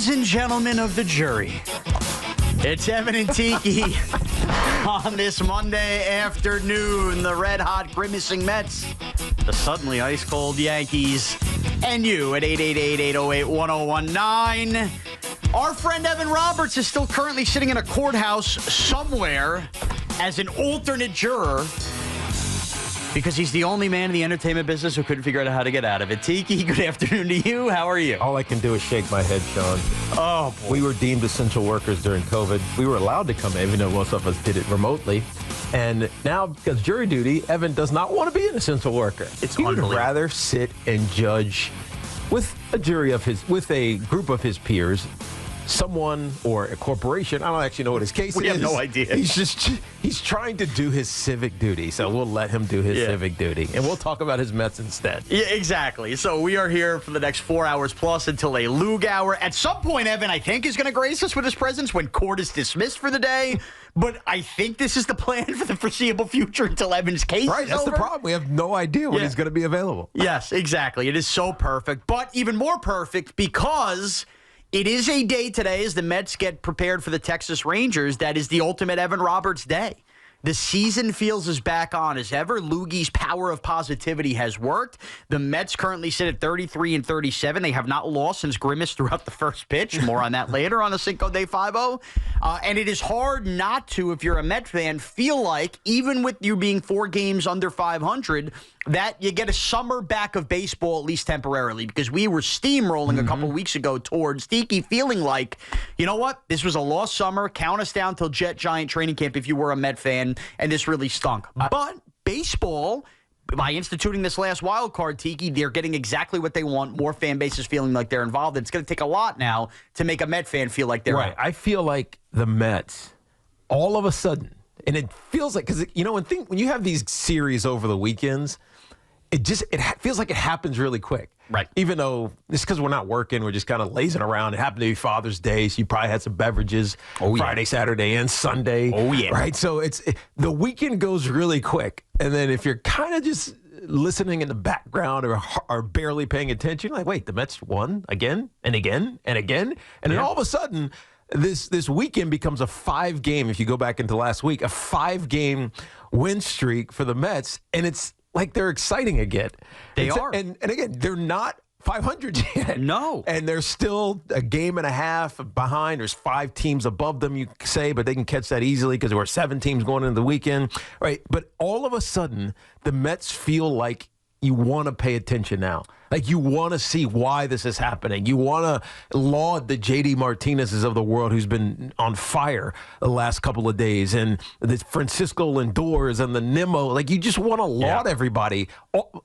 Ladies and gentlemen of the jury, it's Evan and Tiki on this Monday afternoon. The red-hot grimacing Mets, the suddenly ice-cold Yankees, and you at 888-808-1019. Our friend Evan Roberts is still currently sitting in a courthouse somewhere as an alternate juror because he's the only man in the entertainment business who couldn't figure out how to get out of it. Tiki, good afternoon to you. How are you? All I can do is shake my head, Sean. Oh, boy. We were deemed essential workers during COVID. We were allowed to come in, even though most of us did it remotely. And now, because jury duty, Evan does not want to be an essential worker. He would rather sit and judge with a jury of with a group of his peers, someone or a corporation. I don't actually know what his case is. We have no idea. He's trying to do his civic duty, so we'll let him do his civic duty, and we'll talk about his Mets instead. Yeah, exactly. So we are here for the next 4 hours plus until a Lug hour. At some point, Evan, I think, is going to grace us with his presence when court is dismissed for the day. But I think this is the plan for the foreseeable future until Evan's case is over. Right, that's the problem. We have no idea when he's going to be available. Yes, exactly. It is so perfect, but even more perfect because it is a day today as the Mets get prepared for the Texas Rangers that is the ultimate Evan Roberts day. The season feels as back on as ever. Loogie's power of positivity has worked. The Mets currently sit at 33-37. They have not lost since Grimace threw out the first pitch. More on that later on the Cinco de 5-0. And it is hard not to, if you're a Met fan, feel like, even with you being 4 games under 500, that you get a summer back of baseball, at least temporarily, because we were steamrolling a couple weeks ago towards Tiki, feeling like, you know what, this was a lost summer. Count us down till Jet Giant training camp if you were a Met fan, and this really stunk. But baseball, by instituting this last wild card, Tiki, they're getting exactly what they want. More fan bases feeling like they're involved. It's going to take a lot now to make a Met fan feel like they're right. I feel like the Mets, all of a sudden, and it feels like, because, you know, when you have these series over the weekends, it feels like it happens really quick. Right. Even though it's because we're not working, we're just kind of lazing around. It happened to be Father's Day, so you probably had some beverages Friday, Saturday, and Sunday. Oh, yeah. Right? So the weekend goes really quick. And then if you're kind of just listening in the background or barely paying attention, you're like, wait, the Mets won again and again and again? And then all of a sudden, this weekend becomes a 5-game, if you go back into last week, a 5-game win streak for the Mets, and it's like they're exciting again. They are. And again, they're not 500 yet. No. And they're still a game and a half behind. There's 5 teams above them, you say, but they can catch that easily because there were 7 teams going into the weekend. Right. But all of a sudden, the Mets feel like you want to pay attention now. Like you want to see why this is happening. You want to laud the J.D. Martinez's of the world who's been on fire the last couple of days, and the Francisco Lindors and the Nimmo. Like you just want to laud everybody.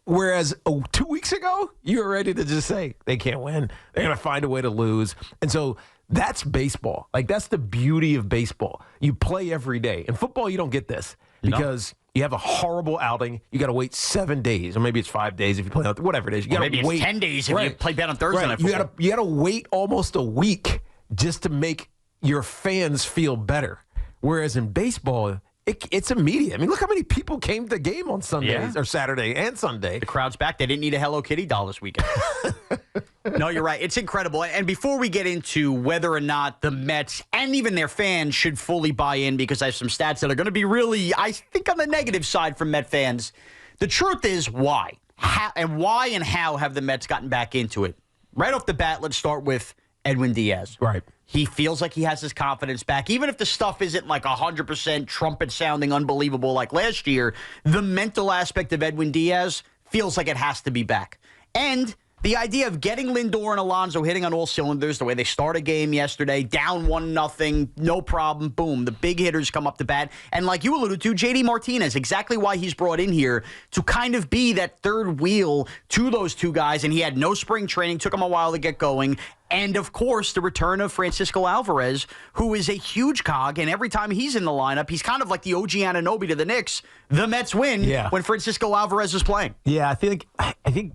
Whereas 2 weeks ago, you were ready to just say they can't win. They're going to find a way to lose. And so that's baseball. Like that's the beauty of baseball. You play every day. In football, you don't get this because you have a horrible outing. You got to wait 7 days, or maybe it's 5 days if you play out, whatever it is. You got to maybe wait. It's 10 days if you play bad on Thursday night football. You got to wait almost a week just to make your fans feel better. Whereas in baseball, it's immediate. I mean, look how many people came to the game on Sundays or Saturday and Sunday. The crowd's back. They didn't need a Hello Kitty doll this weekend. No, you're right. It's incredible. And before we get into whether or not the Mets and even their fans should fully buy in, because I have some stats that are going to be really, I think, on the negative side for Met fans, the truth is why? How and how have the Mets gotten back into it? Right off the bat, let's start with Edwin Diaz. Right. He feels like he has his confidence back. Even if the stuff isn't like 100% trumpet-sounding unbelievable like last year, the mental aspect of Edwin Diaz feels like it has to be back. And the idea of getting Lindor and Alonso hitting on all cylinders, the way they start a game yesterday, down 1-0, no problem, boom, the big hitters come up to bat. And like you alluded to, J.D. Martinez, exactly why he's brought in here, to kind of be that third wheel to those two guys. And he had no spring training, took him a while to get going. And, of course, the return of Francisco Alvarez, who is a huge cog, and every time he's in the lineup, he's kind of like the OG Anunoby to the Knicks. The Mets win when Francisco Alvarez is playing. Yeah, I think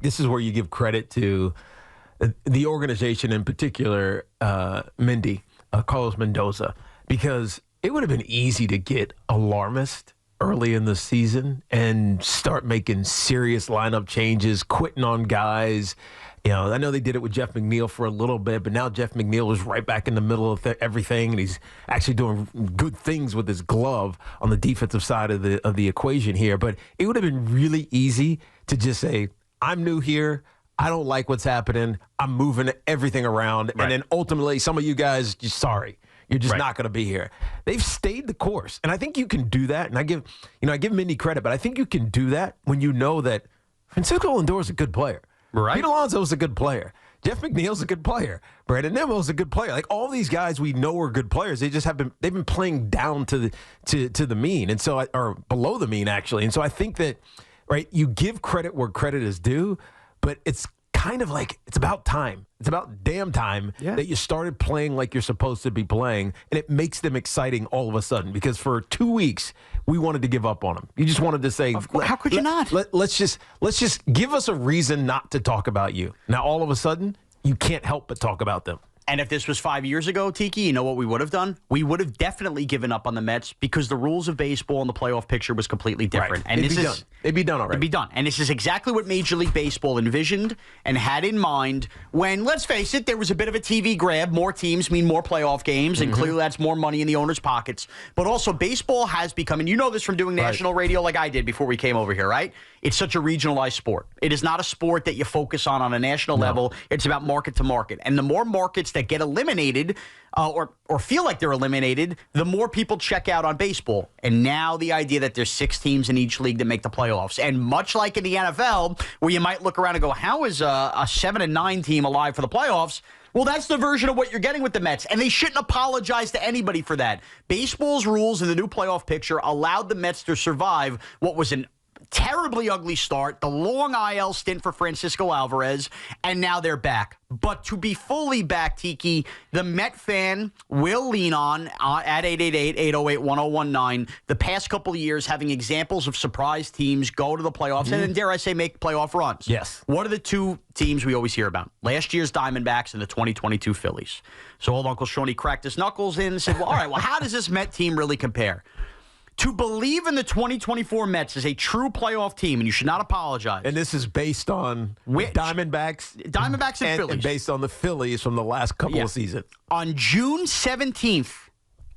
this is where you give credit to the organization, in particular, Carlos Mendoza, because it would have been easy to get alarmist early in the season and start making serious lineup changes, quitting on guys, I know they did it with Jeff McNeil for a little bit, but now Jeff McNeil is right back in the middle of everything, and he's actually doing good things with his glove on the defensive side of the equation here. But it would have been really easy to just say, I'm new here. I don't like what's happening. I'm moving everything around. Right. And then ultimately, some of you guys, just sorry. You're just not going to be here. They've stayed the course. And I think you can do that. And I give Mindy credit, but I think you can do that when you know that Francisco Lindor is a good player. Right. Pete Alonso's a good player. Jeff McNeil's a good player. Brandon Nimmo's a good player. Like all these guys we know are good players. They've been playing down to the mean, and so or below the mean actually. And so I think that you give credit where credit is due, but it's kind of like it's about time. It's about damn time that you started playing like you're supposed to be playing, and it makes them exciting all of a sudden. Because for 2 weeks we wanted to give up on them. You just wanted to say, how could you not? Let's just give us a reason not to talk about you. Now all of a sudden you can't help but talk about them. And if this was 5 years ago, Tiki, you know what we would have done? We would have definitely given up on the Mets because the rules of baseball and the playoff picture was completely different. Right. And They'd be done already. It'd be done. And this is exactly what Major League Baseball envisioned and had in mind when, let's face it, there was a bit of a TV grab. More teams mean more playoff games, and clearly that's more money in the owners' pockets. But also, baseball has become, and you know this from doing national radio like I did before we came over here, right? It's such a regionalized sport. It is not a sport that you focus on a national level. It's about market to market. And the more markets that get eliminated or feel like they're eliminated, the more people check out on baseball. And now the idea that there's 6 teams in each league that make the playoffs. And much like in the NFL, where you might look around and go, how is a 7-9 team alive for the playoffs? Well, that's the version of what you're getting with the Mets, and they shouldn't apologize to anybody for that. Baseball's rules in the new playoff picture allowed the Mets to survive what was an terribly ugly start, the long IL stint for Francisco Alvarez, and now they're back. But to be fully back, Tiki, the Met fan will lean on at 888-808-1019 the past couple of years having examples of surprise teams go to the playoffs and then, dare I say, make playoff runs. Yes. What are the 2 teams we always hear about? Last year's Diamondbacks and the 2022 Phillies. So old Uncle Shawnee cracked his knuckles in and said, well, all right, well, how does this Met team really compare? To believe in the 2024 Mets as a true playoff team, and you should not apologize. And this is based on Diamondbacks and Phillies. And based on the Phillies from the last couple of seasons. On June 17th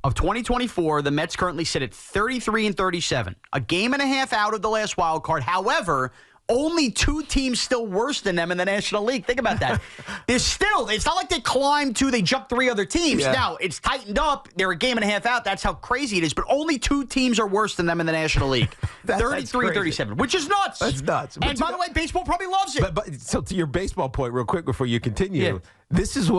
of 2024, the Mets currently sit at 33-37, a game and a half out of the last wild card. However, only 2 teams still worse than them in the National League. Think about that. It's not like they climbed 2, they jumped 3 other teams. Yeah. Now, it's tightened up. They're a game and a half out. That's how crazy it is. But only 2 teams are worse than them in the National League. 33-37, which is nuts. That's nuts. And by the way, baseball probably loves it. But so to your baseball point, real quick before you continue, this is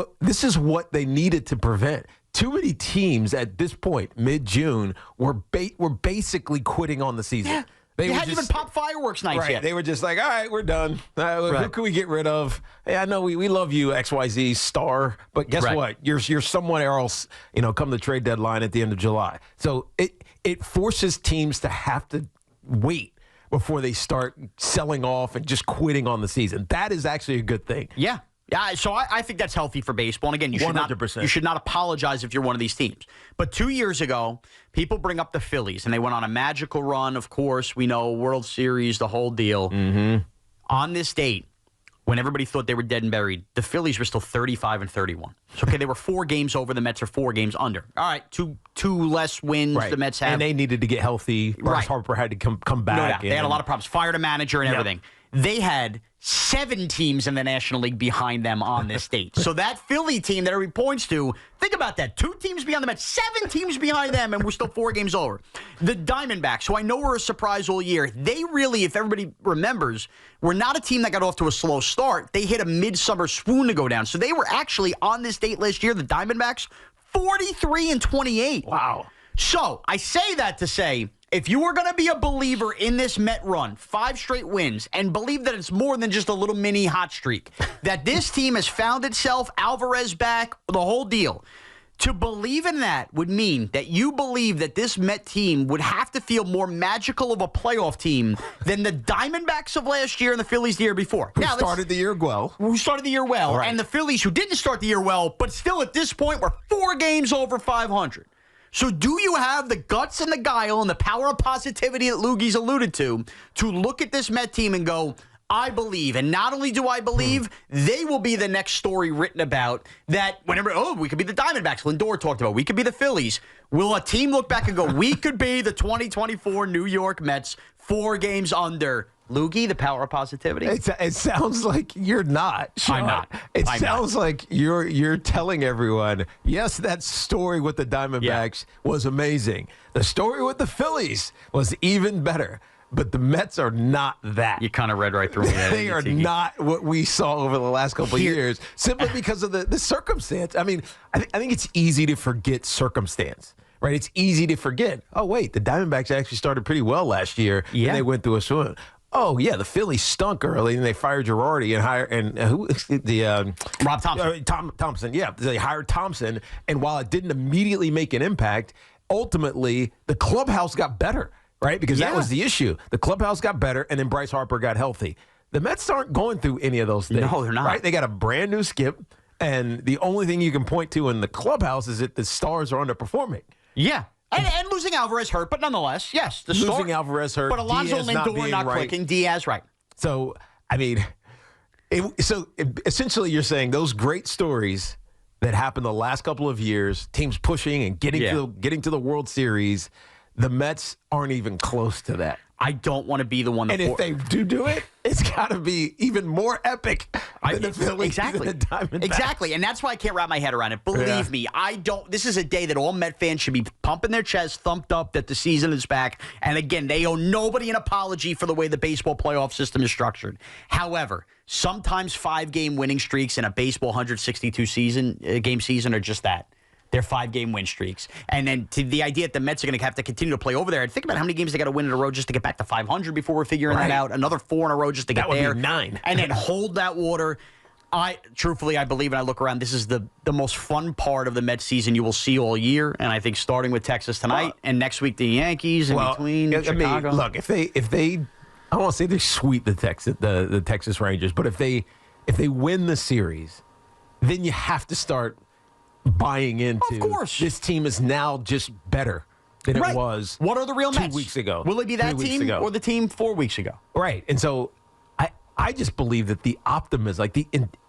what they needed to prevent. Too many teams at this point, mid-June, were basically quitting on the season. Yeah. They hadn't even popped fireworks nights yet. They were just like, all right, we're done. Who can we get rid of? Hey, I know we love you, XYZ star, but guess what? You're someone else, come the trade deadline at the end of July. So it forces teams to have to wait before they start selling off and just quitting on the season. That is actually a good thing. Yeah. Yeah, so I think that's healthy for baseball. And again, you should not apologize if you're one of these teams. But 2 years ago, people bring up the Phillies, and they went on a magical run. Of course, we know World Series, the whole deal. Mm-hmm. On this date, when everybody thought they were dead and buried, the Phillies were still 35-31. So, okay, they were 4 games over. The Mets are 4 games under. All right, two less wins the Mets have. And they needed to get healthy. Bryce Harper had to come back. No doubt. They had a lot of problems. Fired a manager and everything. They had 7 teams in the National League behind them on this date. So that Philly team that everybody points to, think about that. 2 teams behind the Mets, 7 teams behind them, and we're still 4 games over. The Diamondbacks, who I know were a surprise all year, they really, if everybody remembers, were not a team that got off to a slow start. They hit a midsummer swoon to go down. So they were actually on this date last year, the Diamondbacks, 43-28. Wow. So I say that to say, if you are going to be a believer in this Met run, 5 straight wins, and believe that it's more than just a little mini hot streak, that this team has found itself, Alvarez back, the whole deal, to believe in that would mean that you believe that this Met team would have to feel more magical of a playoff team than the Diamondbacks of last year and the Phillies the year before. Who started the year well. Right. And the Phillies who didn't start the year well, but still at this point were 4 games over 500. So do you have the guts and the guile and the power of positivity that Loogie's alluded to look at this Met team and go, I believe, and not only do I believe, they will be the next story written about that whenever, we could be the Diamondbacks, Lindor talked about, we could be the Phillies. Will a team look back and go, we could be the 2024 New York Mets, 4 games under? Loogie, the power of positivity? It sounds like you're not, Sean. I'm not. It sounds like you're telling everyone, yes, that story with the Diamondbacks was amazing. The story with the Phillies was even better. But the Mets are not that. You kind of read right through me. They are not what we saw over the last couple of years, simply because of the circumstance. I mean, I think it's easy to forget circumstance, right? It's easy to forget. Oh, wait, the Diamondbacks actually started pretty well last year, and they went through a swing. Oh, yeah, the Phillies stunk early, and they fired Girardi Rob Thompson. Thompson, yeah. They hired Thompson, and while it didn't immediately make an impact, ultimately the clubhouse got better. Right? Because that was the issue. The clubhouse got better, and then Bryce Harper got healthy. The Mets aren't going through any of those things. No, they're not. Right? They got a brand new skip, and the only thing you can point to in the clubhouse is that the stars are underperforming. Yeah. And losing Alvarez hurt, but nonetheless, yes. Losing Alvarez hurt. But Alonso Lindor not clicking. Diaz, right. So, I mean, essentially you're saying those great stories that happened the last couple of years, teams pushing and getting to the World Series, the Mets aren't even close to that. I don't want to be the one. And if they do it, it's got to be even more epic than the Phillies and the Diamondbacks. Exactly, and that's why I can't wrap my head around it. Believe me, I don't. This is a day that all Met fans should be pumping their chest, thumped up that the season is back. And again, they owe nobody an apology for the way the baseball playoff system is structured. However, sometimes 5-game winning streaks in a baseball 162 game season are just that. They're 5-game win streaks. And then to the idea that the Mets are going to have to continue to play over there, and think about how many games they got to win in a row just to get back to 500 before we're figuring that out. Another 4 in a row just to get there. That would be 9. And then hold that water. Truthfully, I believe, and I look around, this is the most fun part of the Mets season you will see all year. And I think starting with Texas tonight and next week the Yankees in between Chicago. Look, if they I don't want to say they sweep the Texas Rangers, but if they win the series, then you have to start buying into this team is now just better than it was. What are the real Mets? 2 weeks ago. Will it be that team or the team 4 weeks ago? Right. And so I just believe that the optimism,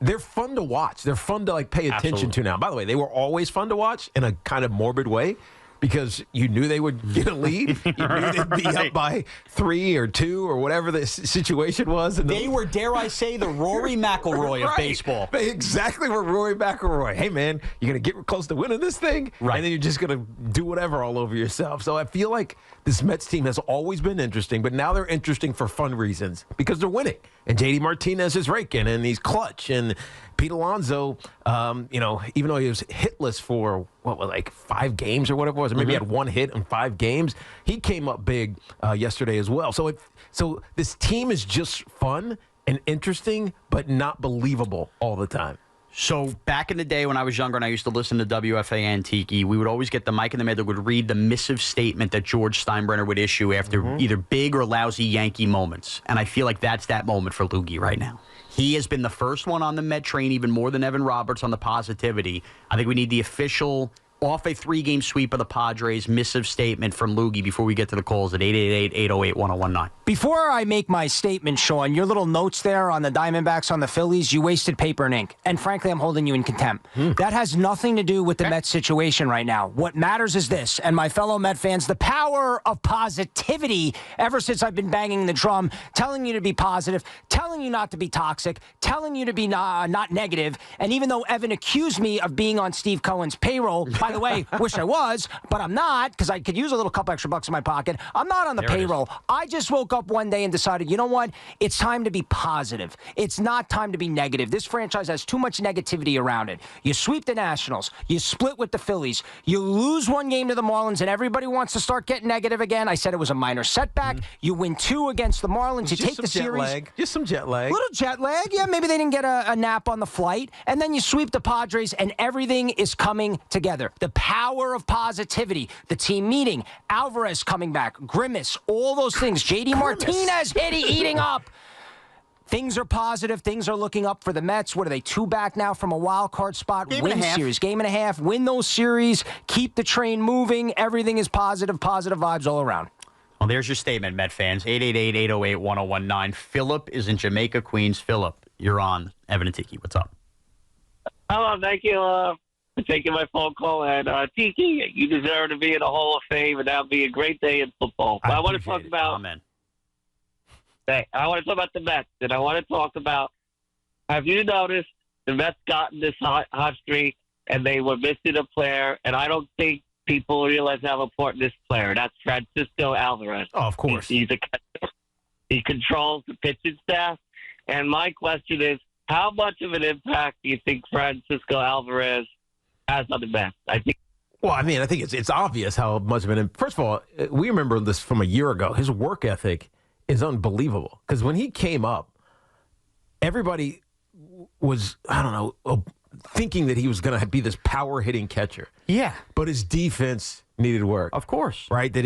they're fun to watch. They're fun to pay attention to now. By the way, they were always fun to watch in a kind of morbid way. Because you knew they would get a lead. You knew they'd be up by 3 or 2 or whatever the situation was. They were, dare I say, the Rory McIlroy of baseball. Exactly what Rory McIlroy. Hey, man, you're going to get close to winning this thing? Right. And then you're just going to do whatever all over yourself. So I feel like this Mets team has always been interesting, but now they're interesting for fun reasons because they're winning. And J.D. Martinez is raking, and he's clutch. And Pete Alonso, even though he was hitless for, 5 games or whatever it was, or maybe he had 1 hit in 5 games, he came up big yesterday as well. So this team is just fun and interesting, but not believable all the time. So back in the day when I was younger and I used to listen to WFAN Tiki, we would always get the mic in the middle that would read the missive statement that George Steinbrenner would issue after either big or lousy Yankee moments. And I feel like that's that moment for Loogie right now. He has been the first one on the Met train, even more than Evan Roberts on the positivity. I think we need the official off a 3-game sweep of the Padres missive statement from Loogie before we get to the calls at 888-808-1019. Before I make my statement, Sean, your little notes there on the Diamondbacks, on the Phillies, you wasted paper and ink. And frankly, I'm holding you in contempt. That has nothing to do with the Mets situation right now. What matters is this, and my fellow Met fans, the power of positivity ever since I've been banging the drum, telling you to be positive, telling you not to be toxic, telling you to be not negative. And even though Evan accused me of being on Steve Cohen's payroll, by the way, wish I was, but I'm not because I could use a little couple extra bucks in my pocket. I'm not on the payroll. I just woke up one day and decided, you know what? It's time to be positive. It's not time to be negative. This franchise has too much negativity around it. You sweep the Nationals. You split with the Phillies. You lose 1 game to the Marlins, and everybody wants to start getting negative again. I said it was a minor setback. You win 2 against the Marlins. You take the series. Just some jet lag. Little jet lag. Yeah, maybe they didn't get a nap on the flight. And then you sweep the Padres, and everything is coming together. The power of positivity, the team meeting, Alvarez coming back, Grimace, all those things. J.D. Martinez eating up. Things are positive. Things are looking up for the Mets. What are they, 2 back now from a wild card spot? Win series, game and a half. Win those series. Keep the train moving. Everything is positive vibes all around. Well, there's your statement, Met fans. 888-808-1019. Philip is in Jamaica, Queens. Philip, you're on Evan and Tiki. What's up? Hello, thank you for taking my phone call. And Tiki, you deserve to be in the Hall of Fame, and that'll be a great day in football. But I want to talk about. Amen. I want to talk about the Mets, and I want to talk about. Have you noticed the Mets gotten this hot streak, and they were missing a player, and I don't think people realize how important this player. That's Francisco Alvarez. Oh, of course. He's a catcher. He controls the pitching staff. And my question is, how much of an impact do you think Francisco Alvarez has on the Mets? I think. Well, I mean, I think it's obvious how much of an. First of all, we remember this from a year ago. His work ethic is unbelievable because when he came up, everybody was, I don't know, thinking that he was going to be this power hitting catcher. Yeah. But his defense needed work. Of course. Right? That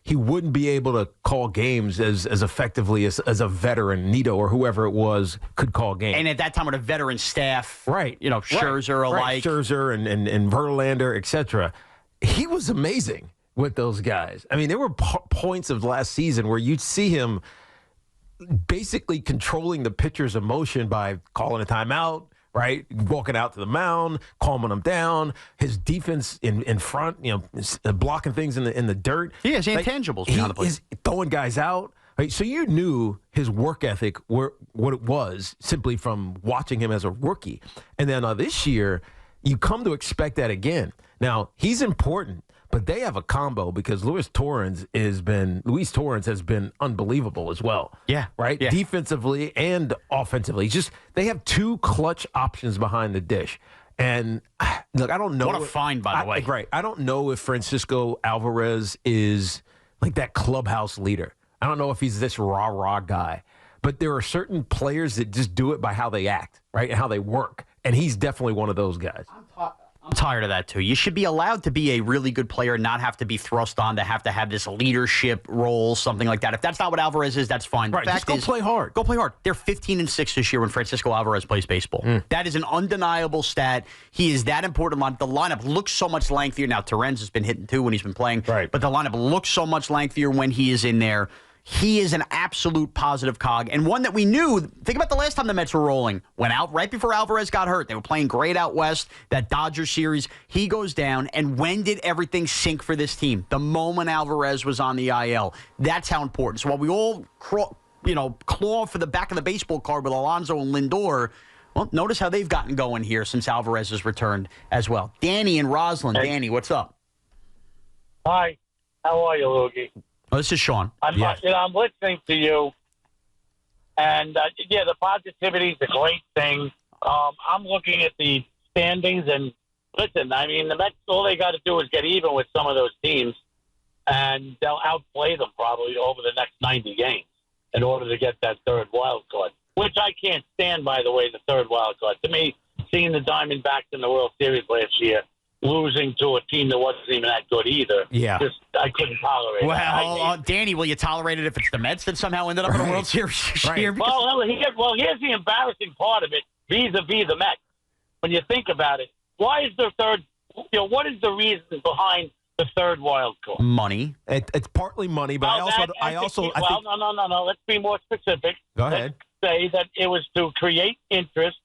he wouldn't be able to call games as effectively as a veteran, Nito or whoever it was, could call games. And at that time with a veteran staff, right? Scherzer alike. Right. Scherzer and Verlander, etc. He was amazing with those guys. I mean, there were points of last season where you'd see him basically controlling the pitcher's emotion by calling a timeout, right? Walking out to the mound, calming them down. His defense in front, blocking things in the dirt. He has intangibles behind the plate. He's throwing guys out. Right? So you knew his work ethic, what it was, simply from watching him as a rookie. And then this year, you come to expect that again. Now, he's important, but they have a combo because Luis Torrens has been unbelievable as well. Yeah. Right? Yeah. Defensively and offensively. They have two clutch options behind the dish. And look, I don't know. What a find, by the way. Right. I don't know if Francisco Alvarez is like that clubhouse leader. I don't know if he's this rah-rah guy. But there are certain players that just do it by how they act, right? And how they work. And he's definitely one of those guys. I'm tired of that, too. You should be allowed to be a really good player and not have to be thrust on to have this leadership role, something like that. If that's not what Alvarez is, that's fine. Right, just go play hard. Go play hard. They're 15-6 this year when Francisco Alvarez plays baseball. That is an undeniable stat. He is that important. The lineup looks so much lengthier. Now, Torrens has been hitting, too, when he's been playing. Right. But the lineup looks so much lengthier when he is in there. He is an absolute positive cog, and one that we knew. Think about the last time the Mets were rolling. Went out right before Alvarez got hurt. They were playing great out west, that Dodgers series. He goes down, and when did everything sink for this team? The moment Alvarez was on the IL. That's how important. So while we all claw for the back of the baseball card with Alonso and Lindor, well, notice how they've gotten going here since Alvarez has returned as well. Danny and Roslyn. Hey. Danny, what's up? Hi, how are you, Loogie? Oh, this is Sean. I'm listening to you, and the positivity is a great thing. I'm looking at the standings, and listen, I mean, the Mets, all they got to do is get even with some of those teams, and they'll outplay them probably over the next 90 games in order to get that third wild card, which I can't stand, by the way, the third wild card. To me, seeing the Diamondbacks in the World Series last year, losing to a team that wasn't even that good either. Yeah. I couldn't tolerate it. Well, Danny, will you tolerate it if it's the Mets that somehow ended up in the World Series this year? Well, here's the embarrassing part of it, vis-a-vis the Mets. When you think about it, why is there third? What is the reason behind the third wild card? Money. It's partly money, but No, let's be more specific. Go ahead. Let's say that it was to create interest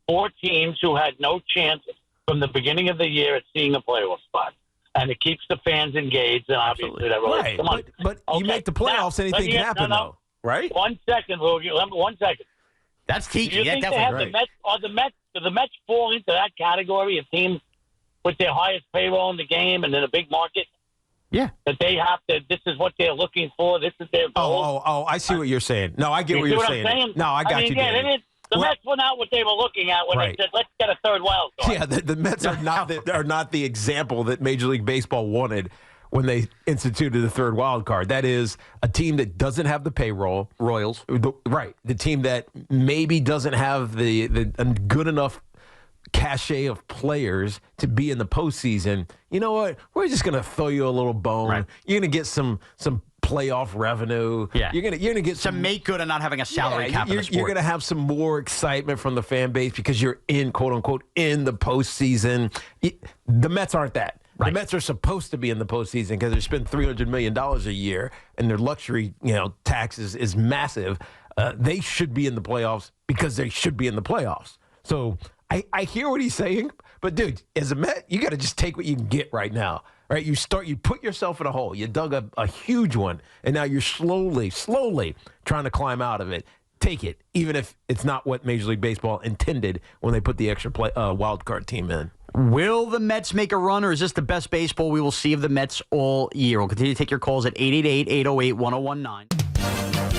for teams who had no chance from the beginning of the year at seeing a playoff spot. And it keeps the fans engaged, and obviously that really right. But you make the playoffs, anything can happen, though. Right? 1 second, Logan. 1 second. That's Tiki. Do you think definitely. they have the Mets? Do the Mets fall into that category of teams with their highest payroll in the game and in a big market? Yeah. That they have to. This is what they're looking for. This is their goal. Oh! I see what you're saying. No, I get what you're saying. No, I got you. The Mets were not what they were looking at when they said, "Let's get a third wild card." Yeah, the Mets are not the example that Major League Baseball wanted when they instituted the third wild card. That is a team that doesn't have the payroll. Royals. The team that maybe doesn't have the good enough cachet of players to be in the postseason. You know what? We're just going to throw you a little bone. Right. You're going to get some playoff revenue. Yeah. You're gonna get some make good on not having a salary cap in the sport. You're gonna have some more excitement from the fan base because you're in, quote unquote, in the postseason. The Mets aren't that. The Mets are supposed to be in the postseason because they spend $300 million a year, and their luxury, tax is massive. They should be in the playoffs because they should be in the playoffs. So I hear what he's saying, but dude, as a Met, you got to just take what you can get right now. Right? You put yourself in a hole. You dug a huge one, and now you're slowly trying to climb out of it. Take it, even if it's not what Major League Baseball intended when they put the extra wild card team in. Will the Mets make a run, or is this the best baseball we will see of the Mets all year? We'll continue to take your calls at 888-808-1019.